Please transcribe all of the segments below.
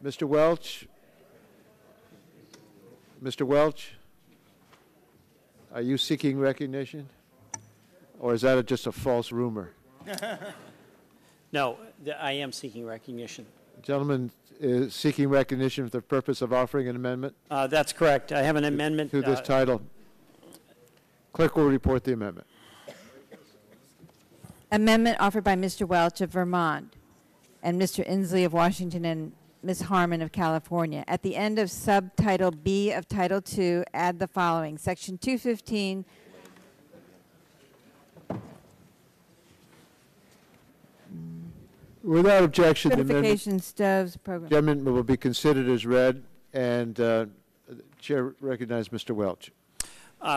Mr. Welch? Mr. Welch? Are you seeking recognition? Or is that just a false rumor? No, I am seeking recognition. The gentleman is seeking recognition for the purpose of offering an amendment? That's correct. I have an amendment. To this title. Clerk will report the amendment. Amendment offered by Mr. Welch of Vermont and Mr. Inslee of Washington and Ms. Harmon of California. At the end of subtitle B of Title II, add the following. Section 215. Without objection, the Certification stoves program. amendment will be considered as read, and the Chair recognizes Mr. Welch.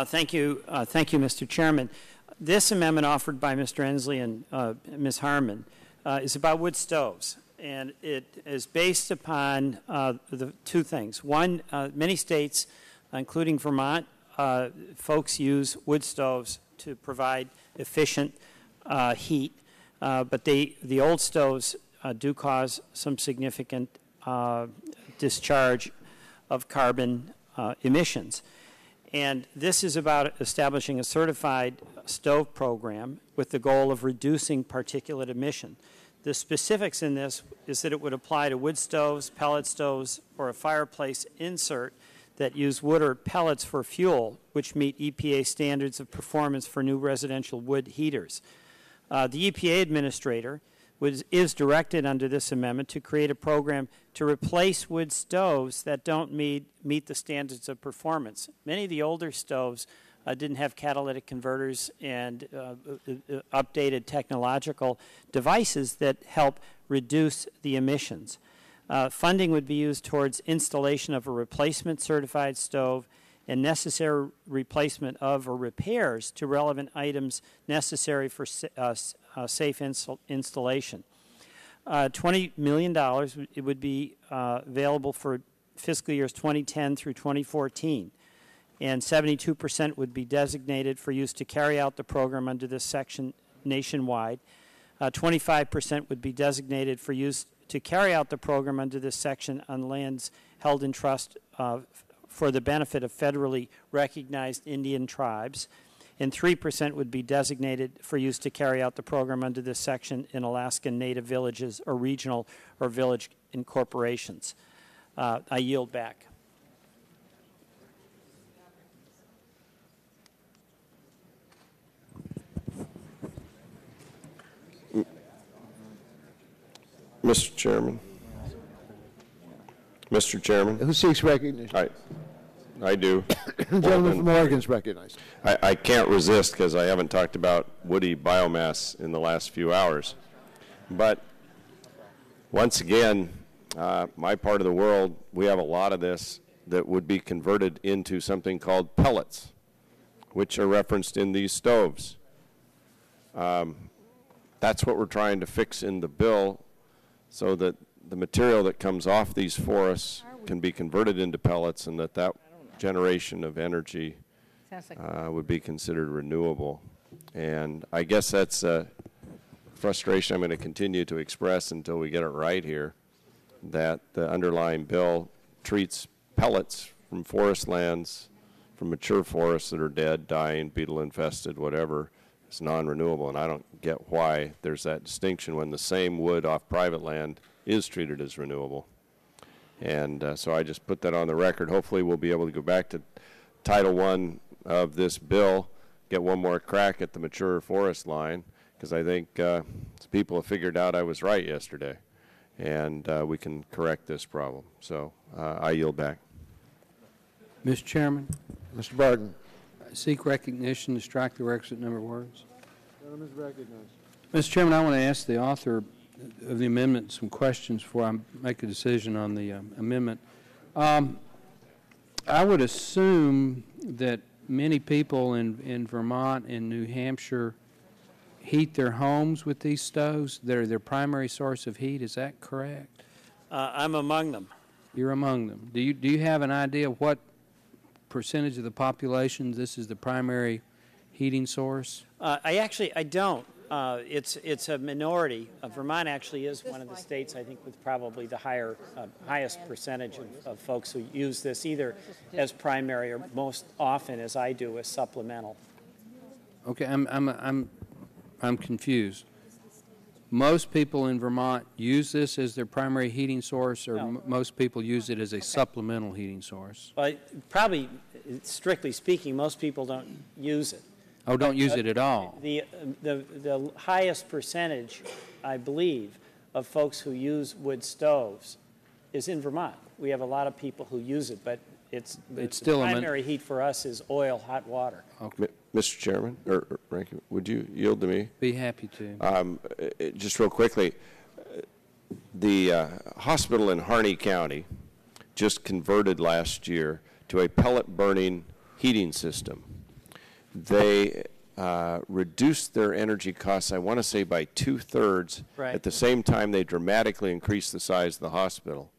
Thank you, Mr. Chairman. This amendment offered by Mr. Inslee and Ms. Harmon is about wood stoves, and it is based upon the two things. One, many states, including Vermont, folks use wood stoves to provide efficient heat, but the old stoves do cause some significant discharge of carbon emissions. And this is about establishing a certified stove program with the goal of reducing particulate emission. The specifics in this is that it would apply to wood stoves, pellet stoves, or a fireplace insert that use wood or pellets for fuel, which meet EPA standards of performance for new residential wood heaters. The EPA administrator is directed under this amendment to create a program to replace wood stoves that don't meet the standards of performance. Many of the older stoves didn't have catalytic converters and updated technological devices that help reduce the emissions. Funding would be used towards installation of a replacement certified stove and necessary replacement of or repairs to relevant items necessary for safe installation. $20 million it would be available for fiscal years 2010 through 2014, and 72% would be designated for use to carry out the program under this section nationwide. 25% would be designated for use to carry out the program under this section on lands held in trust for the benefit of federally recognized Indian tribes, and 3% would be designated for use to carry out the program under this section in Alaskan Native villages or regional or village incorporations. I yield back. Mr. Chairman. Mr. Chairman. Who seeks recognition? I do. The gentleman from Oregon is recognized. I can't resist because I haven't talked about woody biomass in the last few hours. But once again, my part of the world, we have a lot of this that would be converted into something called pellets, which are referenced in these stoves. That's what we're trying to fix in the bill so that the material that comes off these forests can be converted into pellets and that generation of energy would be considered renewable. And I guess that's a frustration I'm going to continue to express until we get it right here, that the underlying bill treats pellets from forest lands, from mature forests that are dead, dying, beetle infested, whatever, as non-renewable. And I don't get why there's that distinction when the same wood off private land is treated as renewable. And so I just put that on the record. Hopefully we'll be able to go back to Title I of this bill, get one more crack at the mature forest line, because I think people have figured out I was right yesterday, and we can correct this problem. So I yield back. Mr. Chairman. Mr. Barton. I seek recognition to strike the requisite number of words. Gentleman is recognized. Mr. Chairman, I want to ask the author of the amendment some questions before I make a decision on the amendment. I would assume that many people in Vermont and New Hampshire heat their homes with these stoves. They're their primary source of heat. Is that correct? I'm among them. You're among them. Do you have an idea of what percentage of the population this is the primary heating source? I don't. It's a minority. Vermont actually is one of the states, I think, with probably the highest percentage of folks who use this either as primary or most often, as I do, as supplemental. Okay, I'm confused. Most people in Vermont use this as their primary heating source, or No. most people use it as a supplemental heating source? Well, probably, strictly speaking, most people don't use it. Oh, don't use it at all? The highest percentage, I believe, of folks who use wood stoves is in Vermont. We have a lot of people who use it, but it's still the primary heat for us is oil, hot water. Okay. Mr. Chairman, or Ranking, would you yield to me? Be happy to. Just real quickly, the hospital in Harney County just converted last year to a pellet burning heating system. They reduced their energy costs, I want to say, by 2/3. Right. At the same time, they dramatically increased the size of the hospital.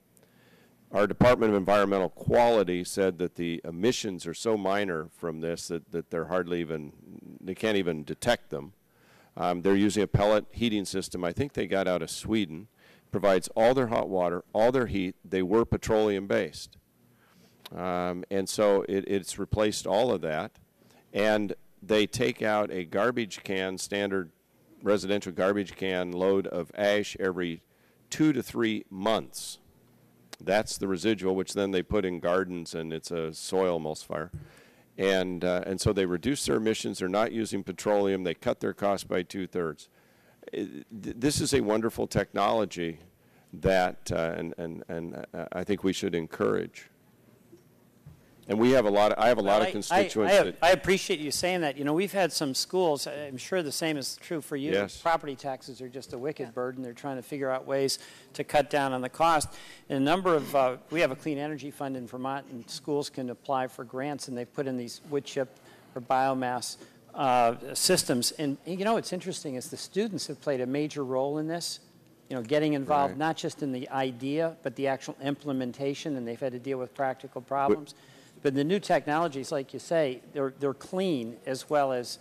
Our Department of Environmental Quality said that the emissions are so minor from this that they're hardly even, they can't even detect them. They're using a pellet heating system. I think they got out of Sweden. Provides all their hot water, all their heat. They were petroleum based. And so it's replaced all of that. And they take out a garbage can, standard residential garbage can load of ash every 2 to 3 months. That's the residual, which then they put in gardens, and it's a soil emulsifier. And so they reduce their emissions. They're not using petroleum. They cut their costs by 2/3. This is a wonderful technology that, and I think we should encourage. And we have I have a lot of constituents I appreciate you saying that. You know, we've had some schools, I'm sure the same is true for you. Yes. Property taxes are just a wicked burden. They're trying to figure out ways to cut down on the cost. And a number of, we have a clean energy fund in Vermont, and schools can apply for grants, and they've put in these wood chip or biomass systems. And, you know, what's interesting is the students have played a major role in this. You know, getting involved Right. not just in the idea, but the actual implementation, and they've had to deal with practical problems. But the new technologies, like you say, they're clean as well as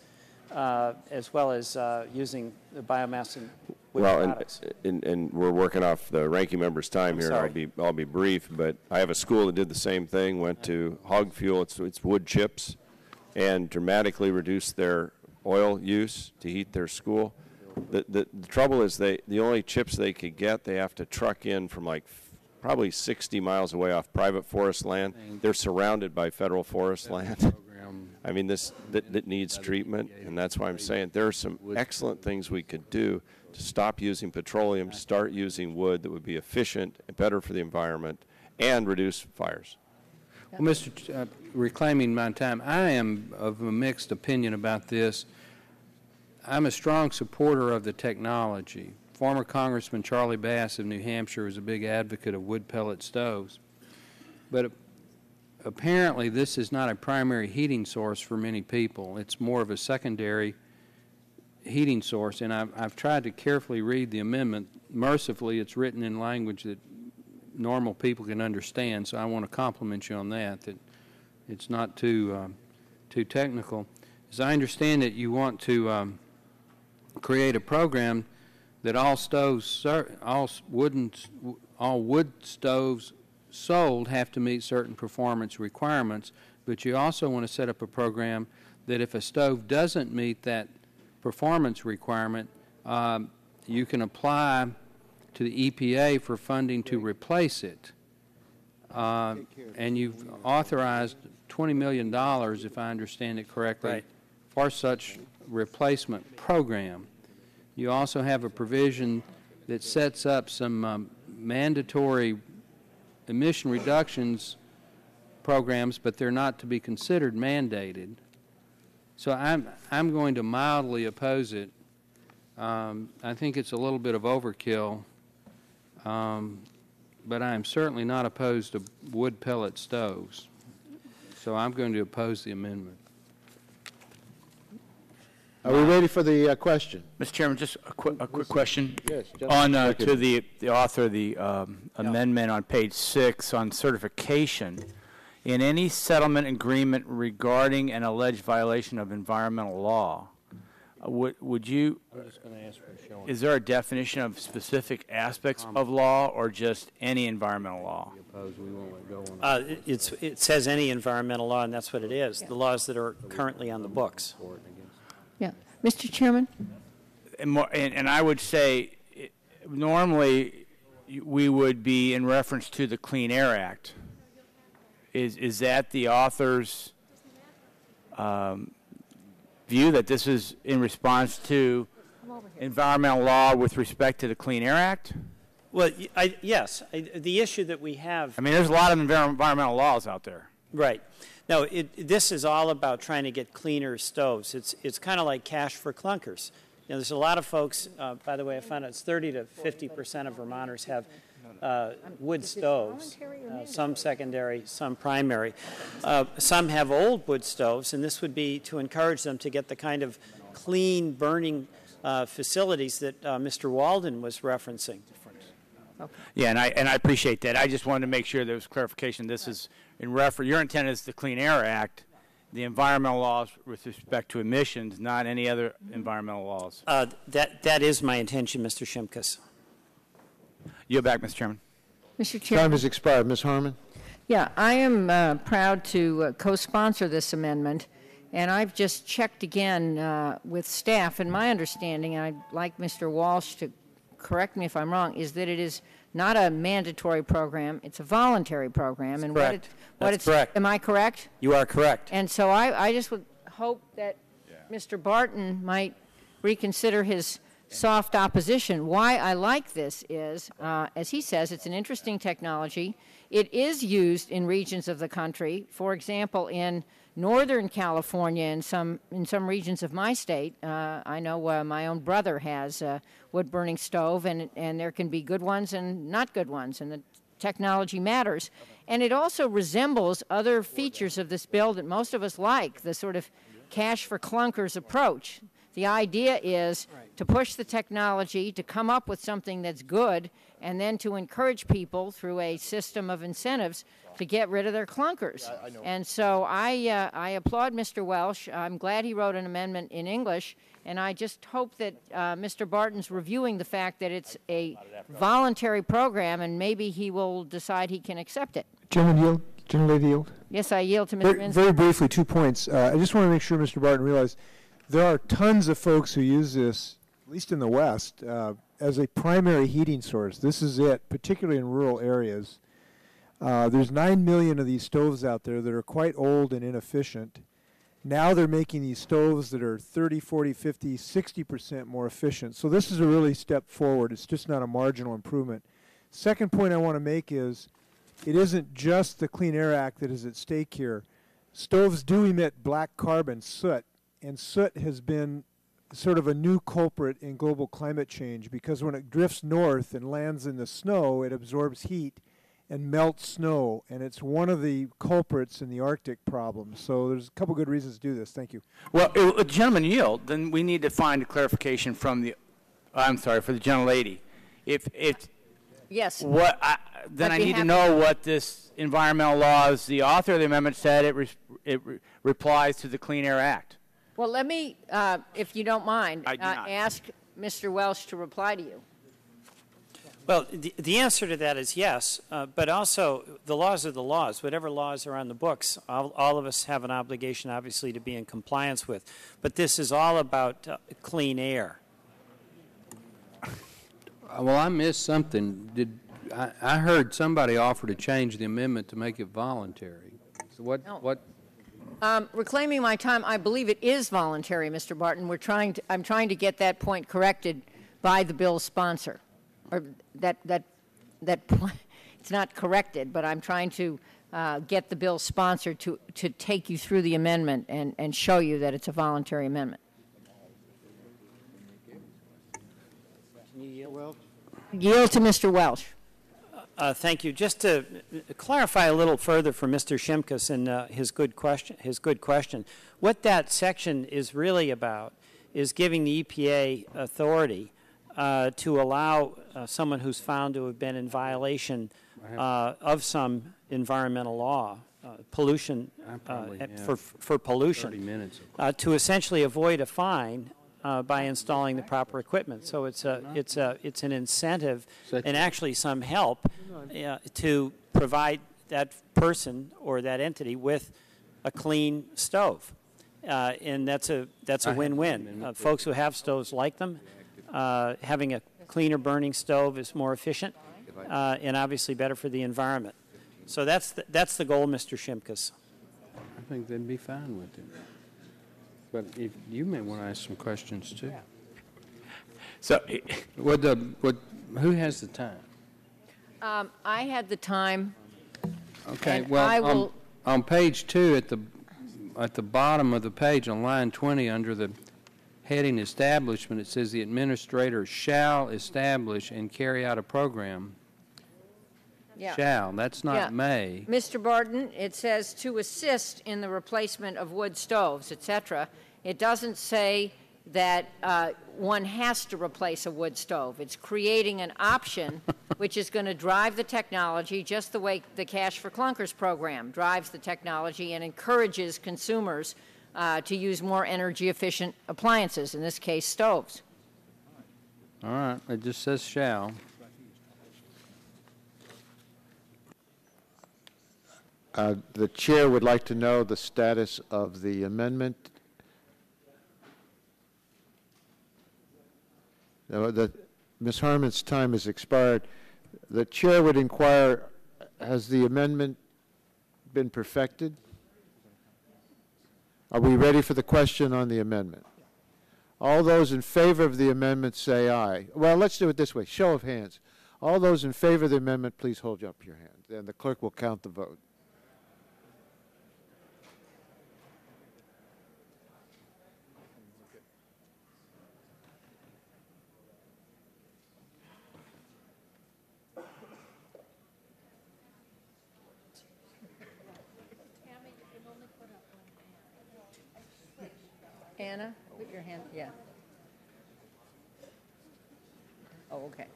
using the biomass and wood products. And we're working off the ranking member's time here. sorry. I'll be brief, but I have a school that did the same thing. Went to hog fuel. It's wood chips, and dramatically reduced their oil use to heat their school. The trouble is the only chips they could get, they have to truck in from like probably 60 miles away off private forest land. They're surrounded by federal forest land. I mean, that needs treatment, and that's why I'm saying there are some excellent things we could do to stop using petroleum, start using wood that would be efficient and better for the environment, and reduce fires. Well, Mr. Reclaiming my time, I am of a mixed opinion about this. I'm a strong supporter of the technology. Former Congressman Charlie Bass of New Hampshire was a big advocate of wood pellet stoves. But apparently this is not a primary heating source for many people. It's more of a secondary heating source, and I've tried to carefully read the amendment. Mercifully, it's written in language that normal people can understand, so I want to compliment you on that it's not too technical. As I understand it, you want to create a program that all wood stoves sold have to meet certain performance requirements, but you also want to set up a program that if a stove doesn't meet that performance requirement, you can apply to the EPA for funding to replace it. And you've authorized $20 million, if I understand it correctly, Right. for such replacement program. You also have a provision that sets up some mandatory emission reductions programs, but they're not to be considered mandated. So I'm going to mildly oppose it. I think it's a little bit of overkill, but I'm certainly not opposed to wood pellet stoves. So I'm going to oppose the amendment. Are we ready for the question? Mr. Chairman, just a quick question. Yes, On gentleman. to the author of the amendment on page 6 on certification. In any settlement agreement regarding an alleged violation of environmental law, Would you, I'm just going to ask for a showing. is there a definition of specific aspects of law or just any environmental law? Opposed, we won't let go on It says any environmental law, and that's what it is, the laws that are currently on the books. Yeah. Mr. Chairman? And I would say, normally, we would be in reference to the Clean Air Act. Is that the author's view, that this is in response to environmental law with respect to the Clean Air Act? Well, yes. The issue that we have... I mean, there's a lot of environmental laws out there. Right. No, this is all about trying to get cleaner stoves. It's kind of like cash for clunkers. You know, there's a lot of folks, by the way, I found out it's 30 to 50% of Vermonters have wood stoves, some secondary, some primary. Some have old wood stoves, and this would be to encourage them to get the kind of clean burning facilities that Mr. Walden was referencing. Yeah, and I appreciate that. I just wanted to make sure there was clarification. This is in reference. Your intent is the Clean Air Act, the environmental laws with respect to emissions, not any other environmental laws. That is my intention, Mr. Shimkus. Yield back, Mr. Chairman. Mr. Chairman? Time has expired. Ms. Harmon? Yeah, I am proud to co-sponsor this amendment, and I've just checked again with staff, and my understanding, and I'd like Mr. Walsh to correct me if I'm wrong, is that it is not a mandatory program, it's a voluntary program. That's and correct. That's correct. Am I correct? You are correct. And so I just would hope that Mr. Barton might reconsider his soft opposition. Why I like this is, as he says, it's an interesting technology. It is used in regions of the country. For example, in Northern California and in some regions of my state, I know my own brother has a wood-burning stove, and there can be good ones and not good ones, and the technology matters. And it also resembles other features of this bill that most of us like, the sort of cash for clunkers approach. The idea is to push the technology, to come up with something that's good, and then to encourage people through a system of incentives to get rid of their clunkers. And so I applaud Mr. Welch. I'm glad he wrote an amendment in English, and I just hope that Mr. Barton's reviewing the fact that it's a voluntary program, and maybe he will decide he can accept it. Gentleman yield. Gentlelady yield. Yes, I yield to Mr. Inslee. Very briefly, 2 points. I just want to make sure Mr. Barton realizes there are tons of folks who use this, at least in the West, as a primary heating source. This is it, particularly in rural areas. There's 9 million of these stoves out there that are quite old and inefficient. Now they're making these stoves that are 30, 40, 50, 60% more efficient. So this is a really step forward. It's just not a marginal improvement. Second point I want to make is it isn't just the Clean Air Act that is at stake here. Stoves do emit black carbon, soot, and soot has been sort of a new culprit in global climate change because when it drifts north and lands in the snow, it absorbs heat and melts snow, and it's one of the culprits in the Arctic problem. So there's a couple good reasons to do this. Thank you. Well, gentlemen yield, then we need to find a clarification from the, I'm sorry, for the gentlelady. If Yes. Then I need to know what this environmental law is. The author of the amendment said it replies to the Clean Air Act. Well, let me, if you don't mind, I do not. ask Mr. Welch to reply to you. Well, the answer to that is yes, but also the laws are the laws. Whatever laws are on the books, all of us have an obligation, obviously, to be in compliance with. But this is all about clean air. Well, I missed something. I heard somebody offer to change the amendment to make it voluntary. So what? No. What? Reclaiming my time, I believe it is voluntary, Mr. Barton. I'm trying to get that point corrected by the bill's sponsor. Or that point, it's not corrected, but I'm trying to get the bill's sponsor to take you through the amendment and show you that it's a voluntary amendment. Yield to Mr. Welch. Thank you. Just to clarify a little further for Mr. Shimkus and his good question, what that section is really about is giving the EPA authority to allow someone who's found to have been in violation of some environmental law, pollution, for pollution, to essentially avoid a fine by installing the proper equipment. So it's an incentive and actually some help to provide that person or that entity with a clean stove, and that's a win-win. Folks who have stoves like them. Having a cleaner burning stove is more efficient and obviously better for the environment. So that's the goal, Mr. Shimkus. I think they'd be fine with it. But if you may want to ask some questions too. So, who has the time? I had the time. Okay. And well, I will on page 2, at the bottom of the page, on line 20, under the heading Establishment, it says the administrator shall establish and carry out a program. Yeah. Shall. That's not Yeah. may. Mr. Barton, it says to assist in the replacement of wood stoves, etc. It doesn't say that one has to replace a wood stove. It's creating an option which is going to drive the technology just the way the Cash for Clunkers program drives the technology and encourages consumers to use more energy-efficient appliances, in this case, stoves. All right. It just says shall. The chair would like to know the status of the amendment. Ms. Harmon's time has expired. The chair would inquire, has the amendment been perfected? Are we ready for the question on the amendment? All those in favor of the amendment say aye. Well, let's do it this way. Show of hands. All those in favor of the amendment, please hold up your hand. Then the clerk will count the vote. Anna, put your hand, yeah. Oh, okay.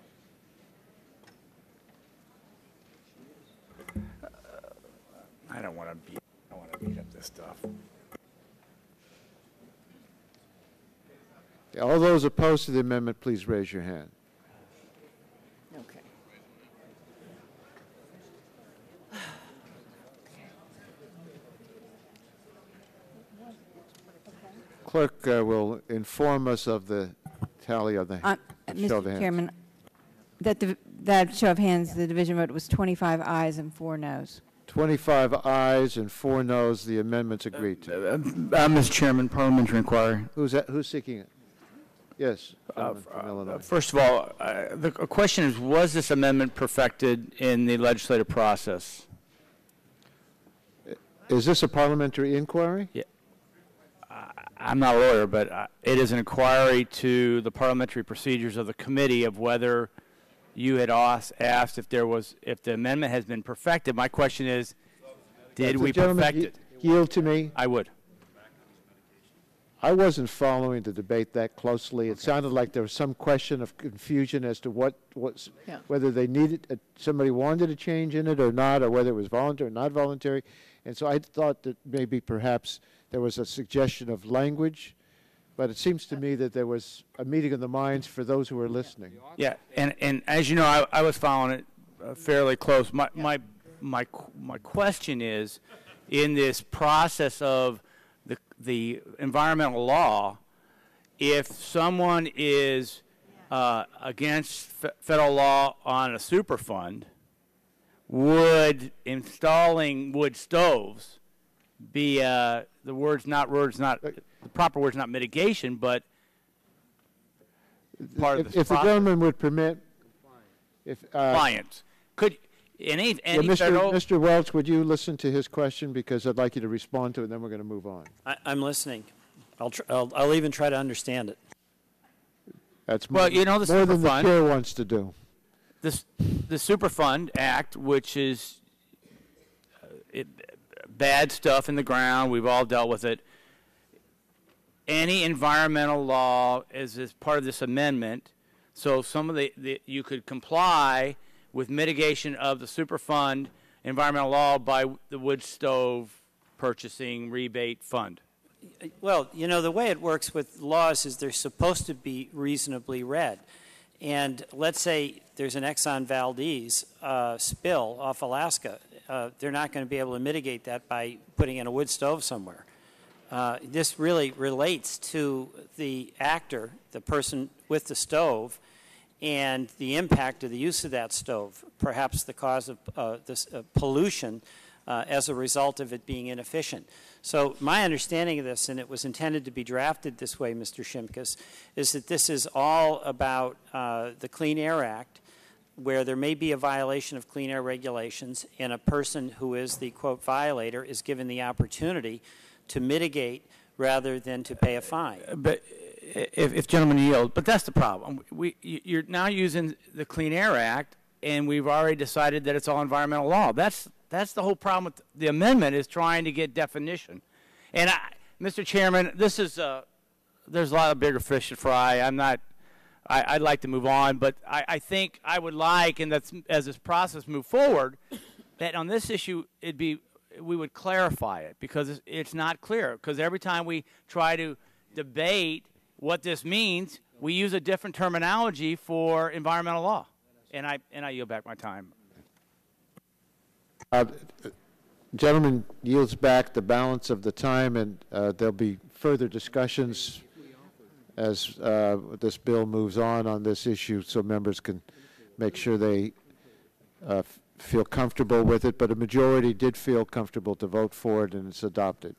I don't want to beat up this stuff. All those opposed to the amendment, please raise your hand. Okay. Clerk will inform us of the tally of the show of Mr. hands. Chairman, that show of hands, the division vote was 25 ayes and 4 noes. 25 ayes and 4 noes. The amendment's agreed to. Mr. Chairman, parliamentary inquiry. Who's seeking it? Yes, from Illinois. First of all, the question is, was this amendment perfected in the legislative process? Is this a parliamentary inquiry? Yeah. I'm not a lawyer, but it is an inquiry to the parliamentary procedures of the committee of whether you had asked if the amendment has been perfected. My question is, did we perfect it? Yield to me. I would. I wasn't following the debate that closely. It sounded like there was some question of confusion as to whether they needed somebody wanted a change in it or not, or whether it was voluntary or not voluntary. And so I thought that maybe perhaps there was a suggestion of language, but it seems to me that there was a meeting of the minds for those who were listening. Yeah, and as you know, I was following it fairly close. My question is, in this process of the environmental law, if someone is against federal law on a Superfund, would installing wood stoves be the proper word's not mitigation, but part of this If the gentleman would permit, compliance. Could any federal... Mr. Welch, would you listen to his question, because I'd like you to respond to it, and then we're going to move on. I'm listening. I'll even try to understand it. That's well, you know, more than the chair wants to do. The Superfund Act, which is bad stuff in the ground, we've all dealt with it. Any environmental law is part of this amendment, so some of you could comply with mitigation of the Superfund environmental law by the wood stove purchasing rebate fund. Well, you know, the way it works with laws is they're supposed to be reasonably read. And let's say there's an Exxon Valdez spill off Alaska. They're not going to be able to mitigate that by putting in a wood stove somewhere. This really relates to the actor, the person with the stove, and the impact of the use of that stove, perhaps the cause of this pollution as a result of it being inefficient. So my understanding of this, and it was intended to be drafted this way, Mr. Shimkus, is that this is all about the Clean Air Act, where there may be a violation of clean air regulations, and a person who is the, quote, violator is given the opportunity to mitigate rather than to pay a fine. But if gentlemen yield, but that's the problem. You're now using the Clean Air Act, and we've already decided that it's all environmental law. That's the whole problem with the amendment, is trying to get definition. And Mr. Chairman, this is there's a lot of bigger fish to fry. I'd like to move on, but I think I would like, and that's as this process moves forward, that on this issue we would clarify it, because it's not clear. Because every time we try to debate what this means, we use a different terminology for environmental law. And I yield back my time. Gentleman yields back the balance of the time, and there'll be further discussions as this bill moves on this issue, so members can make sure they feel comfortable with it. But a majority did feel comfortable to vote for it, and it's adopted.